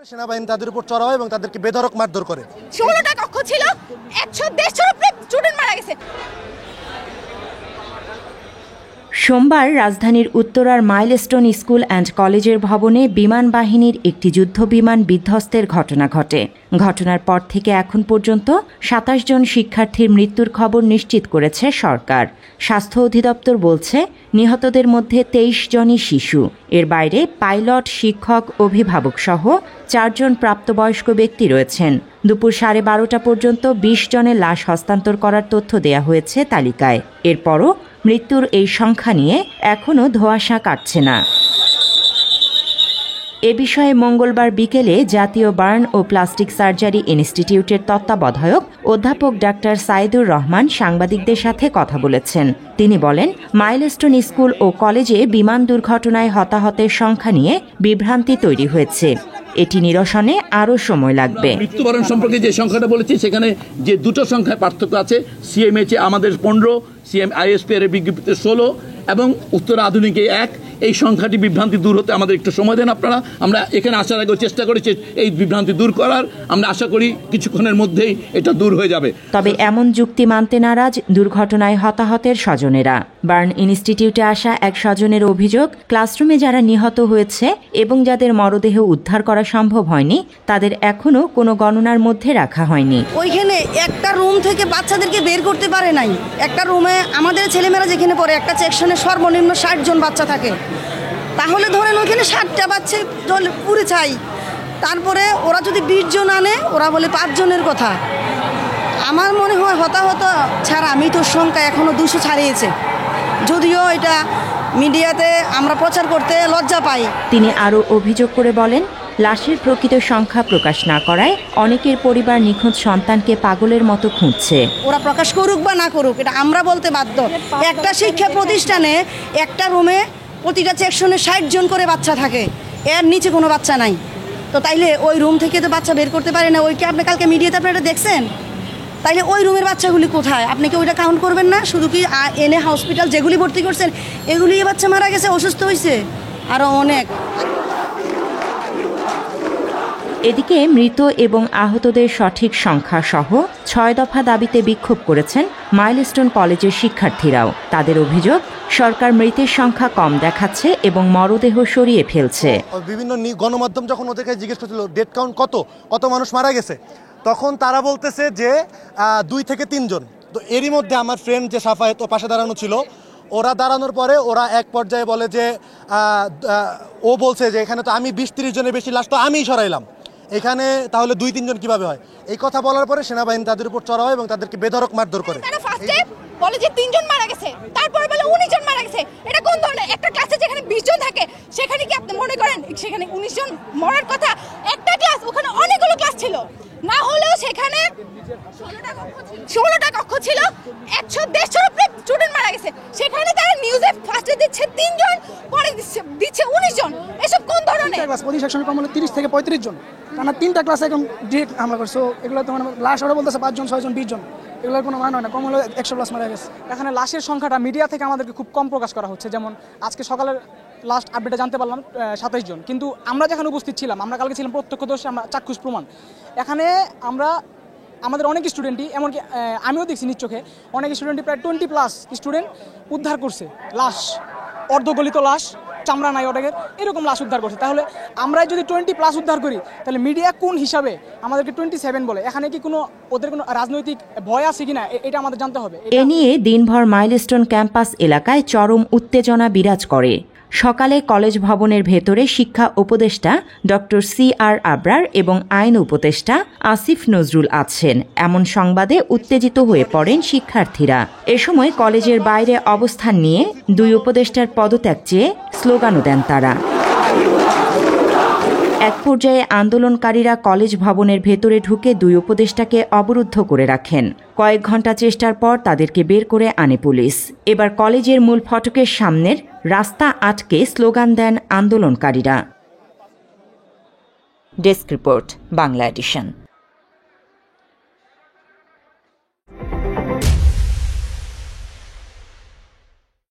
সেনাবাহিনী তাদের উপর চড়াও এবং তাদেরকে বেধড়ক মারধর করে। 16টা কক্ষ ছিল, 150 উপরে স্টুডেন্ট মারা গেছে। সোমবার রাজধানীর উত্তরার মাইলস্টোন স্কুল অ্যান্ড কলেজের ভবনে বিমান বাহিনীর একটি যুদ্ধবিমান বিধ্বস্তের ঘটনা ঘটে। ঘটনার পর থেকে এখন পর্যন্ত 27 জন শিক্ষার্থীর মৃত্যুর খবর নিশ্চিত করেছে সরকার। স্বাস্থ্য অধিদপ্তর বলছে নিহতদের মধ্যে 23 জনই শিশু। এর বাইরে পাইলট, শিক্ষক, অভিভাবক সহ 4 জন প্রাপ্তবয়স্ক ব্যক্তি রয়েছেন। দুপুর 12:30 পর্যন্ত 20 জনের লাশ হস্তান্তর করার তথ্য দেয়া হয়েছে তালিকায়। এরপরও মৃত্যুর এই সংখ্যা নিয়ে এখনও ধোঁয়াশা কাটছে না। এ বিষয়ে মঙ্গলবার বিকেলে জাতীয় বার্ন ও প্লাস্টিক সার্জারি ইনস্টিটিউটের তত্ত্বাবধায়ক অধ্যাপক ডাক্তার সাইদুর রহমান সাংবাদিকদের সাথে কথা বলেছেন। তিনি বলেন, মাইলস্টোন স্কুল ও কলেজে বিমান দুর্ঘটনায় হতাহতের সংখ্যা নিয়ে বিভ্রান্তি তৈরি হয়েছে। এটি নিরসনে আরও সময় লাগবে। মৃত্যুবরণ সম্পর্কে যে সংখ্যাটা বলেছি সেখানে যে দুটো সংখ্যায় পার্থক্য আছে। সিএমএইচে আমাদের 15, সিএমআইএসপি এর বিজ্ঞপ্তিতে 16 এবং উত্তর আধুনিকে 1। এই সংখ্যাটি বিভ্রান্তি দূর হতে আমাদের একটু সময় দেন আপনারা। আমরা এখানে আসার আগে চেষ্টা করেছি এই বিভ্রান্তি দূর করার। আমরা আশা করি কিছুক্ষণের মধ্যেই এটা দূর হয়ে যাবে। তবে এমন যুক্তি মানতে নারাজ দুর্ঘটনায় হতাহতের স্বজনেরা। বার্ন ইনস্টিটিউটে আসা এক স্বজনের অভিযোগ, ক্লাসরুমে যারা নিহত হয়েছে এবং যাদের মরদেহ উদ্ধার করা সম্ভব হয়নি তাদের এখনো কোনো গণনার মধ্যে রাখা হয়নি। ওইখানে একটা রুম থেকে বাচ্চাদেরকে বের করতে পারে নাই। একটা রুমে আমাদের ছেলেমেয়েরা যেখানে পড়ে একটা সেকশনে সর্বনিম্ন 60 জন বাচ্চা থাকে। তাহলে ধরেন ওইখানে 60টা বাচ্চা জল পুরে চাই। তারপরে ওরা যদি 20 জন আনে, ওরা বলে 5 জনের কথা। আমার মনে হয় হতাহত ছাড়া মৃত্যুর সংখ্যা এখনো 200 ছাড়িয়েছে। যদিও এটা মিডিয়াতে আমরা প্রচার করতে লজ্জা পাই। তিনি আরও অভিযোগ করে বলেন, লাশের প্রকৃত সংখ্যা প্রকাশ না করায় অনেকের পরিবার নিখোঁজ সন্তানকে পাগলের মতো খুঁজছে। ওরা প্রকাশ করুক বা না করুক, এটা আমরা বলতে বাধ্য। একটা শিক্ষা প্রতিষ্ঠানে একটা রুমে প্রতিটা সেকশনে 60 জন করে বাচ্চা থাকে, এর নিচে কোনো বাচ্চা নাই। তো তাইলে ওই রুম থেকে তো বাচ্চা বের করতে পারে না। ওই কি আপনি কালকে মিডিয়াতে আপনারা দেখছেন? তাইলে ওই রুমের বাচ্চাগুলি কোথায়? আপনি কি ওইটা কাউন্ট করবেন না? শুধু কি এনে হসপিটাল যেগুলি ভর্তি করছেন এগুলি বাচ্চা মারা গেছে, অসুস্থ হয়েছে আরও অনেক। এদিকে মৃত এবং আহতদের সঠিক সংখ্যা সহ 6 দফা দাবিতে বিক্ষোভ করেছেন মাইলস্টোন কলেজের শিক্ষার্থীরাও। তাদের অভিযোগ, সরকার মৃতের সংখ্যা কম দেখাচ্ছে এবং মরদেহ সরিয়ে ফেলছে। বিভিন্ন গণমাধ্যম যখন ওদেরকে জিজ্ঞেস করছিল ডেথ কাউন্ট কত মানুষ মারা গেছে, তখন তারা বলতেছে যে 2 থেকে 3 জন। তো এরই মধ্যে আমার ফ্রেন্ড যে সাফায়েত ও পাশে দাঁড়ানো ছিল, ওরা দাঁড়ানোর পরে ওরা এক পর্যায়ে বলে যে ও বলছে যে এখানে তো আমি 20-30 জনের বেশি লাশ তো আমিই সরাইলাম, এখানে তাহলে 2-3 জন কিভাবে হয়? এই কথা বলার পরে সেনাবাহিনী তাদের উপর চড়াও এবং তাদেরকে বেধড়ক মারধর করে। তারা ফার্স্টে বলে যে 3 জন মারা গেছে, তারপরে বলে 19 জন মারা গেছে। এটা কোন ধরনের? একটা ক্লাসে যেখানে 20 জন থাকে সেখানে কি আপনি মনে করেন সেখানে 19 জন মরার কথা? একটা ক্লাস, ওখানে অনেকগুলো ক্লাস ছিল। না হলেও সেখানে 16টা কক্ষ ছিল, 150 উপরে স্টুডেন্ট মারা গেছে। সেখানে তারা নিউজে ফার্স্টে দিচ্ছে 3 জন, পরে দিচ্ছে 19 জন। এসব কোন ধরনের? ক্লাস প্রতি সেকশনে কম হলো 30 থেকে 35 জন, কারণ 3টা ক্লাসে একদম ডিরেক্ট হামলা করছে। এগুলো তো মানে লাশ ওরা বলতেছে 5 জন, 6 জন, 20 জন, এগুলোর কোনো মান হয় না। কম হলো 100+ মারা গেছে। এখানে লাশের সংখ্যাটা মিডিয়া থেকে আমাদেরকে খুব কম প্রকাশ করা হচ্ছে। যেমন আজকে সকালের লাস্ট আপডেটে জানতে পারলাম 27 জন, কিন্তু আমরা যেখানে উপস্থিত ছিলাম, আমরা কালকে ছিলাম প্রত্যক্ষদর্শী, আমরা চাক্ষুষ প্রমাণ। এখানে আমাদের অনেক স্টুডেন্টই, এমনকি আমিও দেখছি নিজ চোখে, অনেক স্টুডেন্টই প্রায় 20+ স্টুডেন্ট উদ্ধার করছে লাশ, অর্ধগলিত লাশ, চামড়া নাই ওটাকের, এরকম লাশ উদ্ধার করছে। তাহলে আমরা যদি 20+ উদ্ধার করি, তাহলে মিডিয়া কোন হিসাবে আমাদেরকে 27 বলে? এখানে কি ওদের কোনো রাজনৈতিক ভয় আছে কিনা এটা আমাদের জানতে হবে। এ নিয়ে দিনভর মাইলস্টোন ক্যাম্পাস এলাকায় চরম উত্তেজনা বিরাজ করে। সকালে কলেজ ভবনের ভেতরে শিক্ষা উপদেষ্টা ডক্টর CR আবরার এবং আইন উপদেষ্টা আসিফ নজরুল আছেন। এমন সংবাদে উত্তেজিত হয়ে পড়েন শিক্ষার্থীরা। এ সময় কলেজের বাইরে অবস্থান নিয়ে 2 উপদেষ্টার পদত্যাগ চেয়ে স্লোগানও দেন তারা। এক পর্যায়ে আন্দোলনকারীরা কলেজ ভবনের ভেতরে ঢুকে 2 উপদেষ্টাকে অবরুদ্ধ করে রাখেন। কয়েক ঘণ্টা চেষ্টার পর তাদেরকে বের করে আনে পুলিশ। এবার কলেজের মূল ফটকের সামনের রাস্তা আটকে স্লোগান দেন আন্দোলনকারীরা। Desk report, Bangla addition.